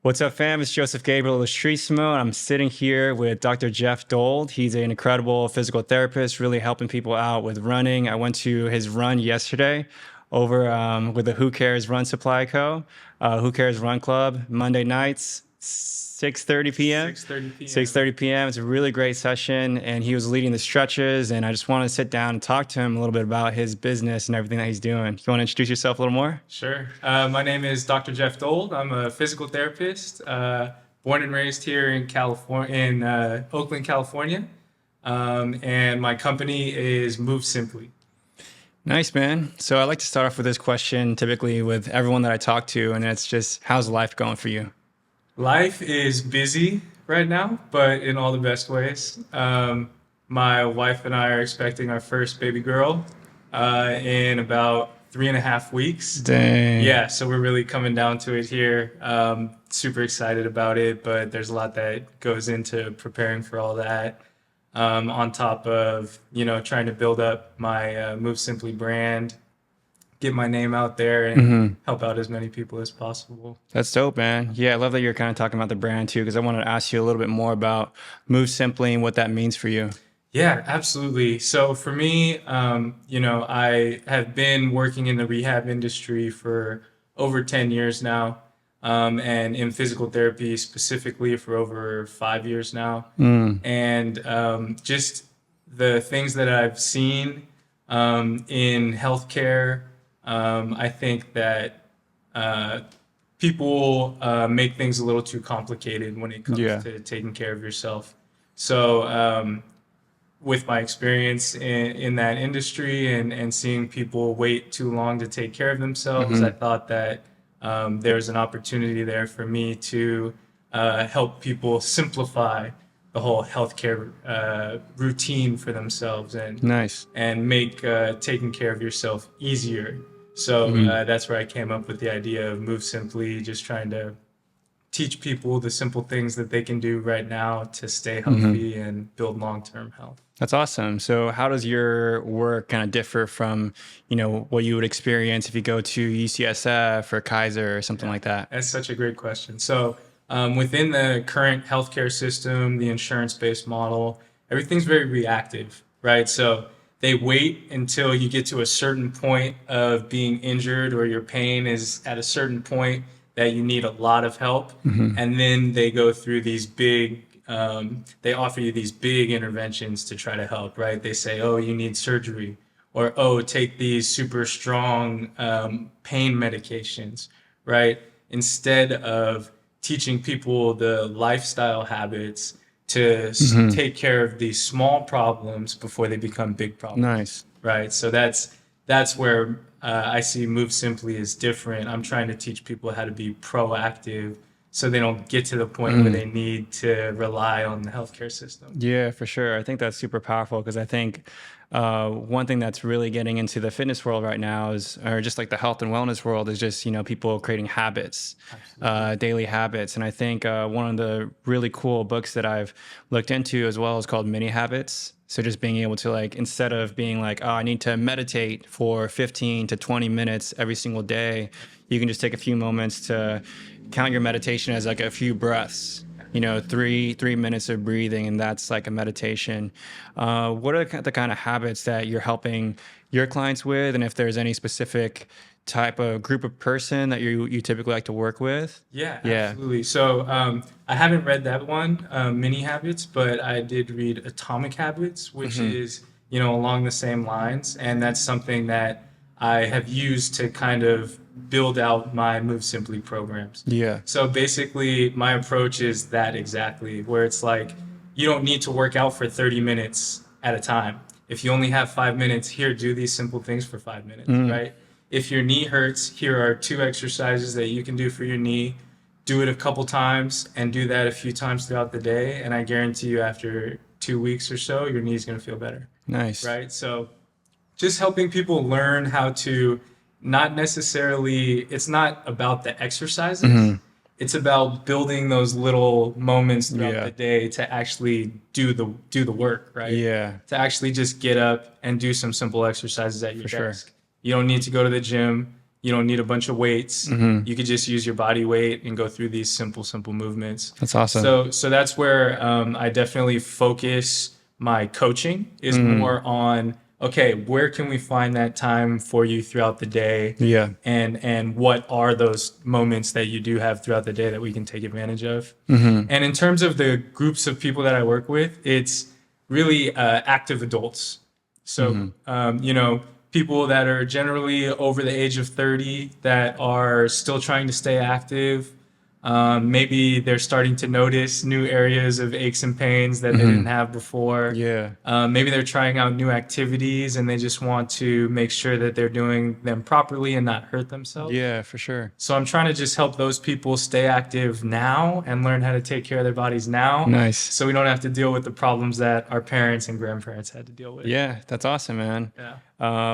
What's up, fam? It's Joseph Gabriel Lustrisimo, and I'm sitting here with Dr. Geoff Dold. He's an incredible physical therapist, really helping people out with running. I went to his run yesterday over with the Who Cares Run Supply Co. Who Cares Run Club, Monday nights, 6:30 p.m. 6:30 p.m. 6:30 p.m. It's a really great session, and he was leading the stretches, and I just wanted to sit down and talk to him a little bit about his business and everything that he's doing. You want to introduce yourself a little more? Sure. My name is Dr. Geoff Dold. I'm a physical therapist, born and raised here in California, in Oakland, California. And my company is Move Simply. Nice, man. So I like to start off with this question typically with everyone that I talk to, and it's just, how's life going for you? Life is busy right now, but in all the best ways. My wife and I are expecting our first baby girl in about 3.5 weeks. Dang. Yeah, so we're really coming down to it here. Super excited about it, but there's a lot that goes into preparing for all that. On top of, trying to build up my Move Simply brand, get my name out there and help out as many people as possible. That's dope, man. Yeah, I love that you're kind of talking about the brand too, because I wanted to ask you a little bit more about Move Simply and what that means for you. Yeah, absolutely. So for me, I have been working in the rehab industry for over 10 years now, and in physical therapy specifically for over 5 years now. And just the things that I've seen in healthcare, I think that people make things a little too complicated when it comes to taking care of yourself. So with my experience in that industry and seeing people wait too long to take care of themselves, I thought that there's an opportunity there for me to help people simplify the whole healthcare routine for themselves and make taking care of yourself easier. So that's where I came up with the idea of Move Simply, just trying to teach people the simple things that they can do right now to stay healthy and build long-term health. That's awesome. So how does your work kind of differ from, what you would experience if you go to UCSF or Kaiser or something like that? That's such a great question. So within the current healthcare system, the insurance-based model, everything's very reactive, right? So they wait until you get to a certain point of being injured or your pain is at a certain point that you need a lot of help. And then they go through these they offer you these big interventions to try to help, right? They say, oh, you need surgery, or, oh, take these super strong pain medications, right? Instead of teaching people the lifestyle habits to take care of these small problems before they become big problems. Nice. Right. So that's where I see Move Simply is different. I'm trying to teach people how to be proactive so they don't get to the point where they need to rely on the healthcare system. Yeah, for sure. I think that's super powerful because I think one thing that's really getting into the fitness world right now or just like the health and wellness world is just, people creating habits, daily habits. And I think one of the really cool books that I've looked into as well is called Mini Habits. So just being able to instead of being like, oh, I need to meditate for 15 to 20 minutes every single day, you can just take a few moments to count your meditation as like a few breaths. 3 minutes of breathing, and that's like a meditation. What are the kind of habits that you're helping your clients with, and if there's any specific type of group of person that you typically like to work with? Yeah, absolutely. So I haven't read that one, Mini Habits, but I did read Atomic Habits, which is along the same lines, and that's something that I have used to kind of build out my Move Simply programs. Yeah. So basically, my approach is that exactly, where it's like, you don't need to work out for 30 minutes at a time. If you only have 5 minutes, here, do these simple things for 5 minutes, right? If your knee hurts, here are 2 exercises that you can do for your knee. Do it a couple times and do that a few times throughout the day. And I guarantee you after 2 weeks or so, your knee's going to feel better. Nice. Right? So just helping people learn how to it's not about the exercises. It's about building those little moments throughout the day to actually do the work, right? Yeah. To actually just get up and do some simple exercises at your desk. Sure. You don't need to go to the gym. You don't need a bunch of weights. Mm-hmm. You could just use your body weight and go through these simple movements. That's awesome. So that's where I definitely focus my coaching is more on, okay, where can we find that time for you throughout the day? Yeah. And what are those moments that you do have throughout the day that we can take advantage of? Mm-hmm. And in terms of the groups of people that I work with, it's really active adults. So, you know, people that are generally over the age of 30 that are still trying to stay active. Maybe they're starting to notice new areas of aches and pains that they didn't have before. Yeah. Maybe they're trying out new activities and they just want to make sure that they're doing them properly and not hurt themselves. Yeah, for sure. So I'm trying to just help those people stay active now and learn how to take care of their bodies now. Nice. So we don't have to deal with the problems that our parents and grandparents had to deal with. Yeah, that's awesome, man. Yeah.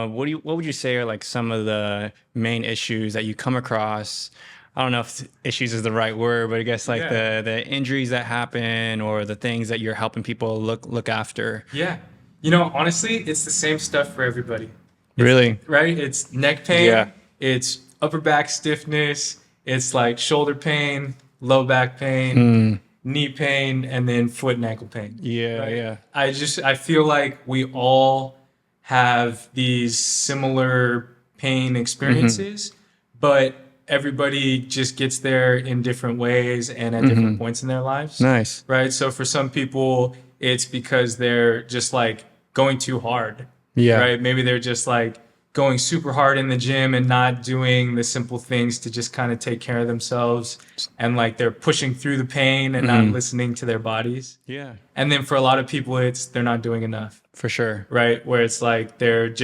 What would you say are like some of the main issues that you come across? I don't know if issues is the right word, but I guess like the injuries that happen or the things that you're helping people look after. Yeah. You know, honestly, it's the same stuff for everybody. Really? Right? It's neck pain. Yeah. It's upper back stiffness. It's like shoulder pain, low back pain, knee pain, and then foot and ankle pain. Yeah, right? yeah. I feel like we all have these similar pain experiences, but everybody just gets there in different ways and at different points in their lives. Nice. Right? So for some people, it's because they're just like going too hard. Yeah. Right? Maybe they're just like going super hard in the gym and not doing the simple things to just kind of take care of themselves. And like they're pushing through the pain and not listening to their bodies. Yeah. And then for a lot of people, it's they're not doing enough. For sure. Right? Where it's like they're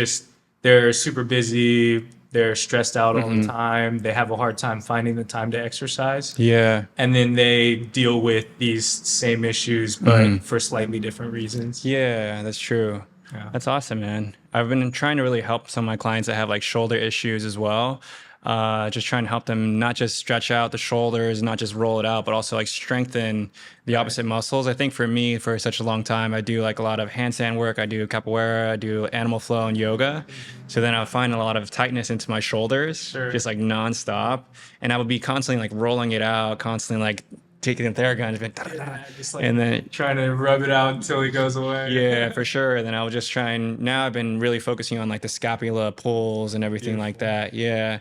super busy. They're stressed out all the time. They have a hard time finding the time to exercise. Yeah. And then they deal with these same issues, but for slightly different reasons. Yeah, that's true. Yeah. That's awesome, man. I've been trying to really help some of my clients that have like shoulder issues as well. Just trying to help them not just stretch out the shoulders, not just roll it out, but also like strengthen the opposite muscles. I think for me, for such a long time, I do like a lot of handstand work. I do capoeira, I do animal flow and yoga. So then I would find a lot of tightness into my shoulders, just like nonstop. And I would be constantly like rolling it out, constantly like taking the Theragun, Just like and then trying to rub it out until it goes away. yeah, for sure. And then I would just try and now I've been really focusing on like the scapula pulls and everything like that. Yeah.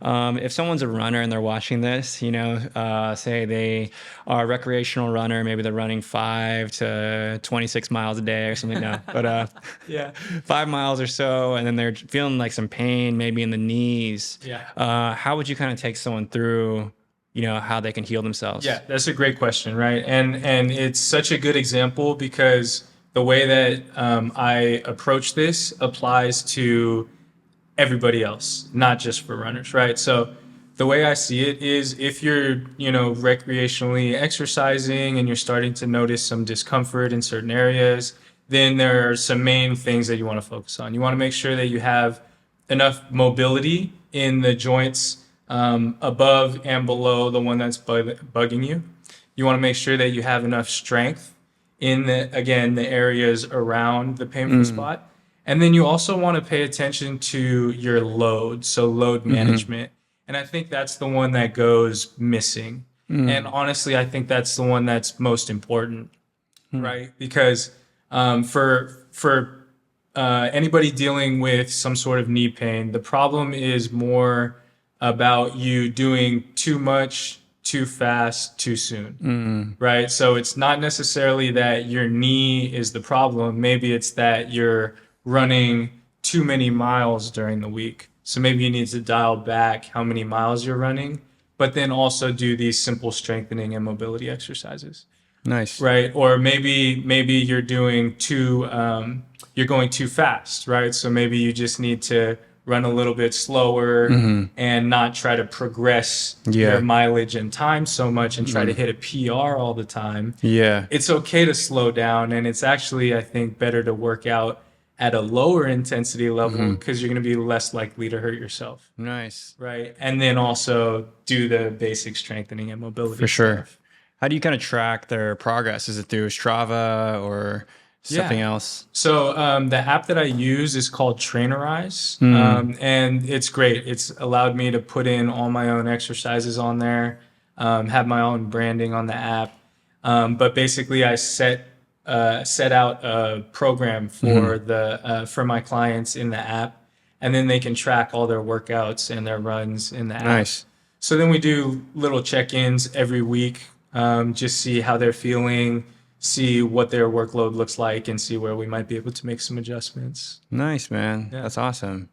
If someone's a runner and they're watching this, you know, say they are a recreational runner, maybe they're running 5 to 26 miles a day or something. No, but Yeah. 5 miles or so, and then they're feeling like some pain, maybe in the knees. Yeah. How would you kind of take someone through, you know, how they can heal themselves? Yeah, that's a great question, right? And it's such a good example because the way that I approach this applies to everybody else, not just for runners, right? So the way I see it is if you're, you know, recreationally exercising and you're starting to notice some discomfort in certain areas, then there are some main things that you want to focus on. You want to make sure that you have enough mobility in the joints above and below the one that's bugging you. You want to make sure that you have enough strength in the areas around the painful spot. And then you also want to pay attention to your load, so load management. And I think that's the one that goes missing. And honestly, I think that's the one that's most important, right? Because for anybody dealing with some sort of knee pain, the problem is more about you doing too much, too fast, too soon, right? So it's not necessarily that your knee is the problem. Maybe it's that you're running too many miles during the week. So maybe you need to dial back how many miles you're running, but then also do these simple strengthening and mobility exercises. Nice. Right? Or maybe you're doing you're going too fast, right? So maybe you just need to run a little bit slower and not try to progress your mileage and time so much and try to hit a PR all the time. Yeah. It's okay to slow down, and it's actually, I think, better to work out at a lower intensity level because you're going to be less likely to hurt yourself. Nice. Right? And then also do the basic strengthening and mobility For sure. stuff. How do you kind of track their progress? Is it through Strava or something Yeah. else? So the app that I use is called Trainerize, and it's great. It's allowed me to put in all my own exercises on there, have my own branding on the app. But basically, I set out a program for for my clients in the app, and then they can track all their workouts and their runs in the app. Nice. So then we do little check-ins every week, just see how they're feeling, see what their workload looks like, and see where we might be able to make some adjustments. Nice, man. Yeah. That's awesome.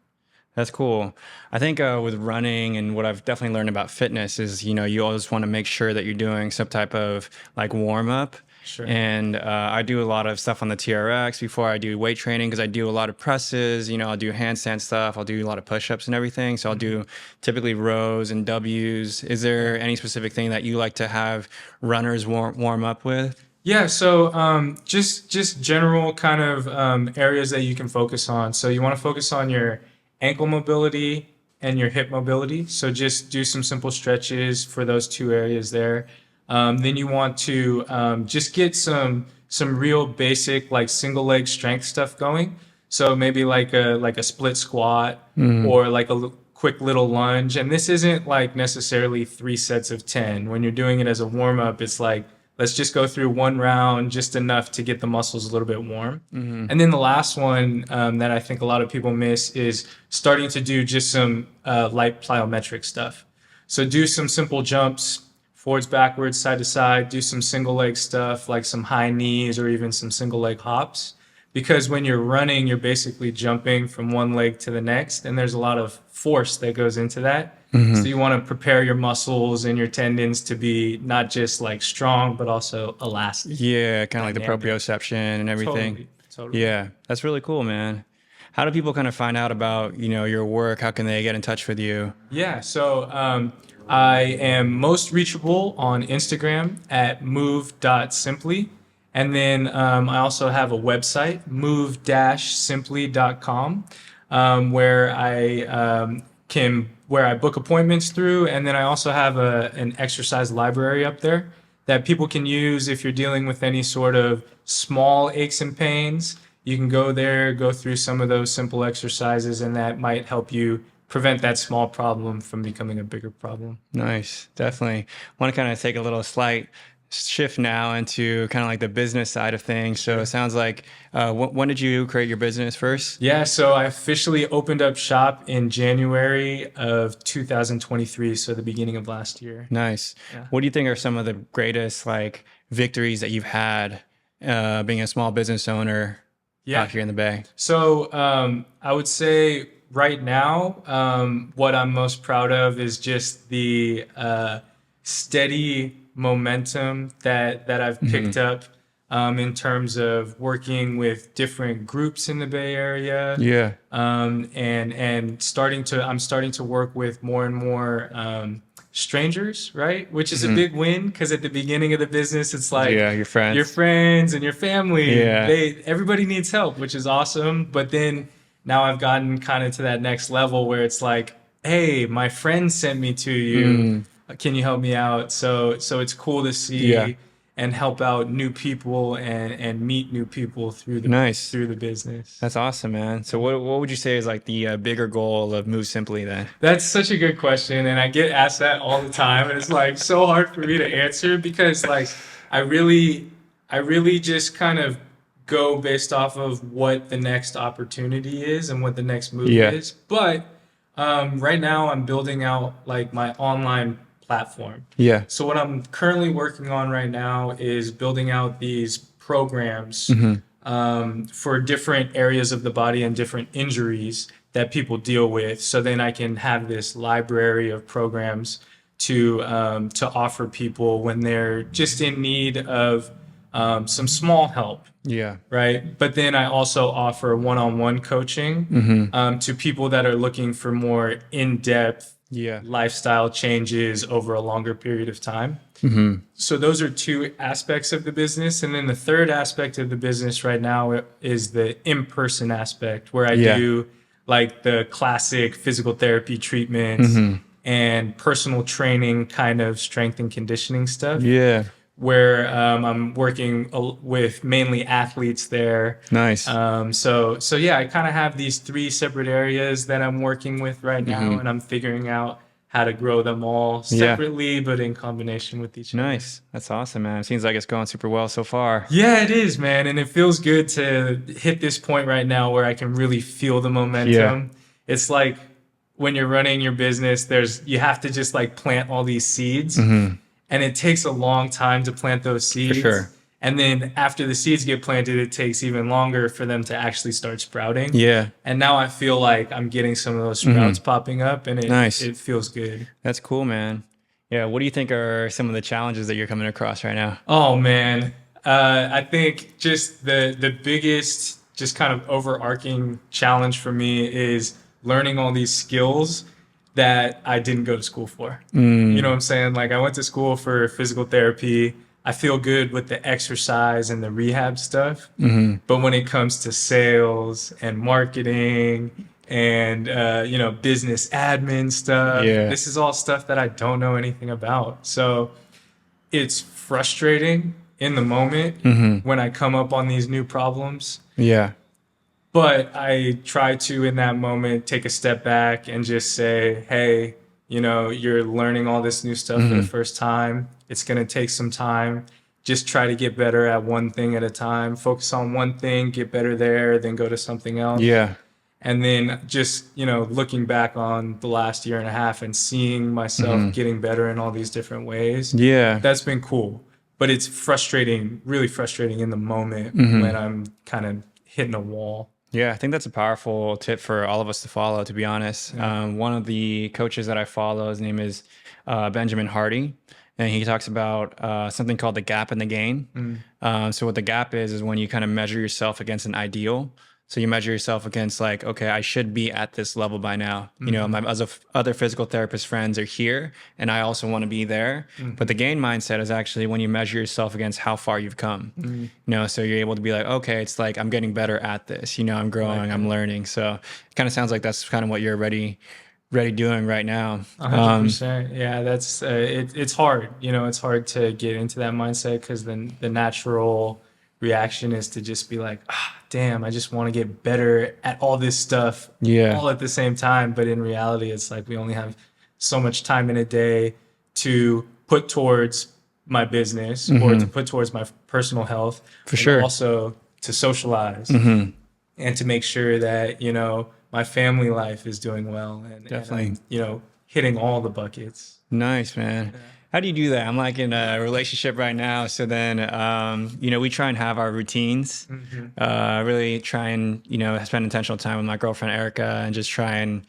That's cool. I think with running and what I've definitely learned about fitness is, you always want to make sure that you're doing some type of like warm up. Sure. And I do a lot of stuff on the TRX before I do weight training because I do a lot of presses. I'll do handstand stuff. I'll do a lot of push-ups and everything. So I'll do typically rows and W's. Is there any specific thing that you like to have runners warm up with? Yeah, so just general kind of areas that you can focus on. So you want to focus on your ankle mobility and your hip mobility. So just do some simple stretches for those two areas there. Then you want to just get some real basic like single leg strength stuff going. So maybe like a split squat or like a quick little lunge. And this isn't like necessarily 3 sets of 10. When you're doing it as a warm up, it's like let's just go through one round, just enough to get the muscles a little bit warm. And then the last one that I think a lot of people miss is starting to do just some light plyometric stuff. So do some simple jumps, forwards, backwards, side to side, do some single leg stuff like some high knees or even some single leg hops. Because when you're running, you're basically jumping from one leg to the next, and there's a lot of force that goes into that. So you want to prepare your muscles and your tendons to be not just like strong, but also elastic. Yeah, kind of like the Dynamic. proprioception and everything. Totally. Yeah, that's really cool, man. How do people kind of find out about, your work? How can they get in touch with you? Yeah, so I am most reachable on Instagram at move.simply. And then I also have a website, move-simply.com, where I book appointments through. And then I also have an exercise library up there that people can use if you're dealing with any sort of small aches and pains. You can go there, go through some of those simple exercises, and that might help you prevent that small problem from becoming a bigger problem. Nice. Definitely. Want to kind of take a little slight shift now into kind of like the business side of things. So it sounds like, when did you create your business first? Yeah, so I officially opened up shop in January of 2023, so the beginning of last year. Nice. Yeah. What do you think are some of the greatest like victories that you've had being a small business owner out here in the Bay? So I would say right now, what I'm most proud of is just the steady momentum that I've picked up in terms of working with different groups in the Bay Area. Yeah. And I'm starting to work with more and more strangers, right? Which is a big win, because at the beginning of the business, it's like your friends and your family. Yeah. Everybody needs help, which is awesome. But then now I've gotten kind of to that next level where it's like, hey, my friend sent me to you. Can you help me out? So it's cool to see and help out new people and meet new people through the business. That's awesome, man. So what would you say is like the bigger goal of Move Simply then? That's such a good question, and I get asked that all the time, and it's like so hard for me to answer because like I really just kind of go based off of what the next opportunity is and what the next move is. But right now I'm building out like my online platform. Yeah. So what I'm currently working on right now is building out these programs for different areas of the body and different injuries that people deal with. So then I can have this library of programs to offer people when they're just in need of some small help. Yeah. Right. But then I also offer one-on-one coaching to people that are looking for more in-depth lifestyle changes over a longer period of time. So those are two aspects of the business. And then the third aspect of the business right now is the in-person aspect, where I do like the classic physical therapy treatments and personal training kind of strength and conditioning stuff. Yeah. where I'm working with mainly athletes there. Nice. So yeah, I kind of have these three separate areas that I'm working with right now, and I'm figuring out how to grow them all Yeah. separately, but in combination with each other. Nice. That's awesome, man. It seems like it's going super well so far. Yeah, it is, man. And it feels good to hit this point right now where I can really feel the Yeah. momentum. It's like when you're running your business, you have to just like plant all these seeds. And it takes a long time to plant those seeds. sure. And then after the seeds get planted, it takes even longer for them to actually start sprouting. Yeah. And now I feel like I'm getting some of those sprouts popping up, and Nice. it feels good. That's cool, man. Yeah. What do you think are some of the challenges that you're coming across right now? Oh man, I think just the biggest, just kind of overarching challenge for me is learning all these skills that I didn't go to school for. You know what I'm saying? Like I went to school for physical therapy. I feel good with the exercise and the rehab stuff, but when it comes to sales and marketing and business admin stuff, Yeah. this is all stuff that I don't know anything about. So it's frustrating in the moment when I come up on these new problems, Yeah. but I try to, in that moment, take a step back and just say, hey, you're learning all this new stuff for the first time. It's going to take some time. Just try to get better at one thing at a time. Focus on one thing, get better there, then go to something else. Yeah. And then just, looking back on the last year and a half and seeing myself getting better in all these different ways, Yeah. that's been cool. But it's frustrating, really frustrating in the moment when I'm kind of hitting a wall. Yeah, I think that's a powerful tip for all of us to follow, to be honest. One of the coaches that I follow, his name is Benjamin Hardy, and he talks about something called the gap and the gain. So what the gap is when you kind of measure yourself against an ideal. So you measure yourself against like, okay, I should be at this level by now. My other physical therapist friends are here and I also want to be there. But the gain mindset is actually when you measure yourself against how far you've come. So you're able to be like, okay, it's like I'm getting better at this. I'm growing, I'm learning. So it kind of sounds like that's kind of what you're already doing right now. 100%. Yeah, that's it's hard. It's hard to get into that mindset because then the natural reaction is to just be like, damn, I just want to get better at all this stuff all at the same time. But in reality, it's like we only have so much time in a day to put towards my business or to put towards my personal health. For sure. Also to socialize and to make sure that, my family life is doing well and Definitely. And hitting all the buckets. Nice, man. Yeah. How do you do that? I'm like in a relationship right now. So then, we try and have our routines, really try and, spend intentional time with my girlfriend, Erica, and just try and,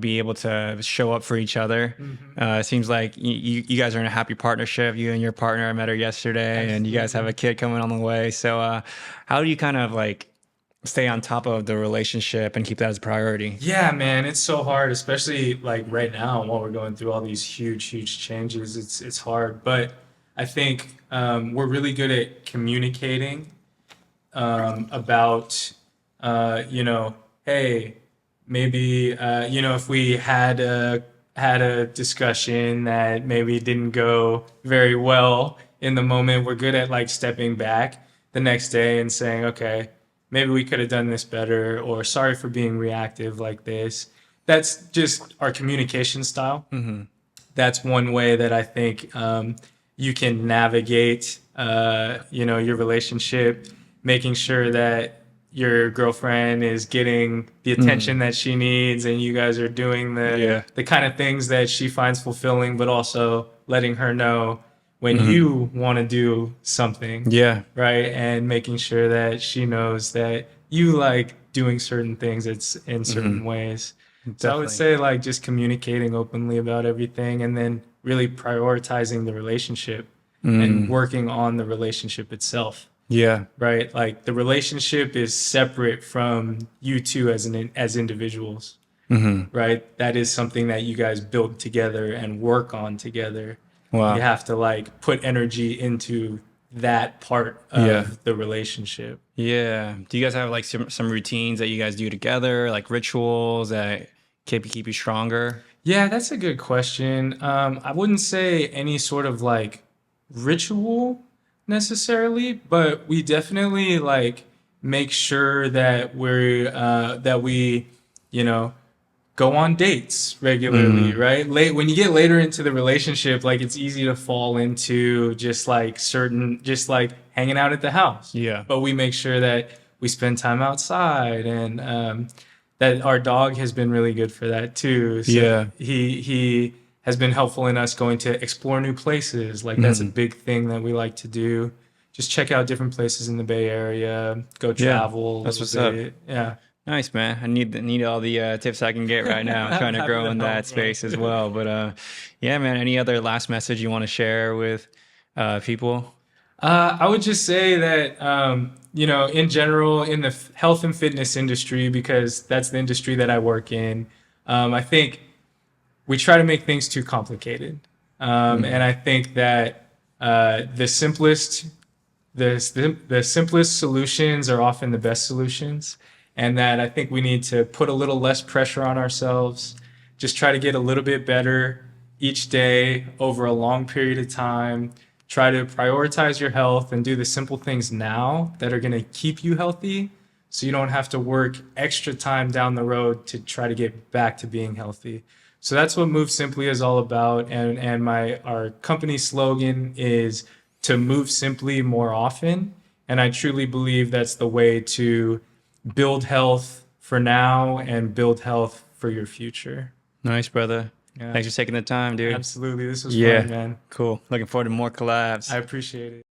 be able to show up for each other. It seems like you guys are in a happy partnership. You and your partner, I met her yesterday. Absolutely. And you guys have a kid coming on the way. So how do you kind of like stay on top of the relationship and keep that as a priority? Yeah, man, it's so hard, especially like right now while we're going through all these huge changes. It's hard, but I think we're really good at communicating about hey, maybe if we had a discussion that maybe didn't go very well in the moment, we're good at like stepping back the next day and saying, okay, maybe we could have done this better, or sorry for being reactive like this. That's just our communication style. That's one way that I think you can navigate, your relationship, making sure that your girlfriend is getting the attention that she needs, and you guys are doing the kind of things that she finds fulfilling, but also letting her know when you want to do something, right? And making sure that she knows that you like doing certain things in certain ways. Definitely. So I would say like just communicating openly about everything, and then really prioritizing the relationship and working on the relationship itself. Yeah. Right? Like the relationship is separate from you two as individuals. Right? That is something that you guys build together and work on together. Wow. You have to like put energy into that part of the relationship. Yeah. Do you guys have like some routines that you guys do together, like rituals that keep you stronger? Yeah, that's a good question. I wouldn't say any sort of like ritual necessarily, but we definitely like make sure that we, you know, go on dates regularly, Mm, right? Late when you get later into the relationship, like it's easy to fall into just like hanging out at the house. yeah. But we make sure that we spend time outside, and that our dog has been really good for that too. So Yeah. he has been helpful in us going to explore new places. Like that's a Mm, big thing that we like to do. Just check out different places in the Bay Area, go yeah. travel a That's little what's up. bit. Yeah. Nice, man. I need all the tips I can get right now. I'm I'm trying to happy grow to in that help, bro. space as well. But yeah, man. Any other last message you want to share with people? I would just say that, you know, in general, in the health and fitness industry, because that's the industry that I work in, I think we try to make things too complicated. And Mm, I think that the the simplest solutions are often the best solutions. And that I think we need to put a little less pressure on ourselves, just try to get a little bit better each day over a long period of time. Try to prioritize your health and do the simple things now that are going to keep you healthy so you don't have to work extra time down the road to try to get back to being healthy. So that's what Move Simply is all about. And our company slogan is to move simply more often. And I truly believe that's the way to build health for now and build health for your future. nice, brother. Yeah, Thanks for taking the time, dude. absolutely. This was fun, Yeah. man. Cool. Looking forward to more I collabs. appreciate it.